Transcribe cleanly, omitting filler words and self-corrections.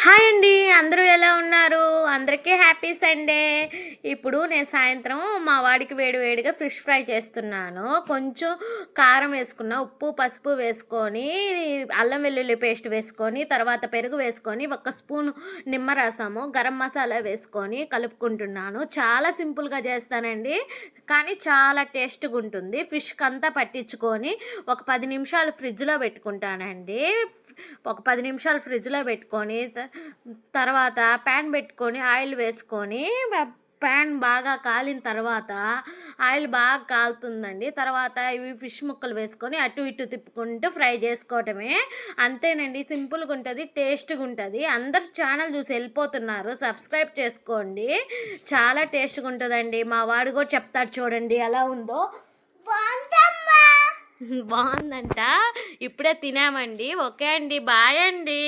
Hi అండి. అందరూ ఎలా ఉన్నారు? అందరికీ హ్యాపీ సండే. ఇప్పుడు నేను సాయంత్రం మా వాడికి వేడి వేడిగా ఫిష్ ఫ్రై చేస్తున్నాను. కొంచెం కారం వేసుకున్న, ఉప్పు, పసుపు వేసుకొని, అల్లం వెల్లుల్లి పేస్ట్ వేసుకొని, తర్వాత పెరుగు వేసుకొని, ఒక స్పూను నిమ్మరసము, గరం మసాలా వేసుకొని కలుపుకుంటున్నాను. చాలా సింపుల్‌గా చేస్తానండి. కానీ చాలా టేస్ట్‌గా ఉంటుంది. ఫిష్‌కంతా పట్టించుకొని ఒక 10 నిమిషాలు ఫ్రిడ్జ్‌లో పెట్టుకుంటానండి. ఒక 10 నిమిషాలు ఫ్రిడ్జ్‌లో పెట్టుకొని తర్వాత ప్యాన్ పెట్టుకొని ఆయిల్ వేసుకొని ప్యాన్ బాగా కాలిన తర్వాత ఆయిల్ బాగా కాలుతుందండి. తర్వాత ఇవి ఫిష్ ముక్కలు వేసుకొని అటు ఇటు తిప్పుకుంటూ ఫ్రై చేసుకోవటమే. అంతేనండి, సింపుల్గా ఉంటుంది, టేస్ట్గా ఉంటుంది. అందరు ఛానల్ చూసి వెళ్ళిపోతున్నారు, సబ్స్క్రైబ్ చేసుకోండి. చాలా టేస్ట్గా ఉంటుందండి. మా వాడు కూడా చెప్తాడు, చూడండి ఎలా ఉందో. బాగుందంట. ఇప్పుడే తినామండి. ఓకే అండి, బాయ్ అండి.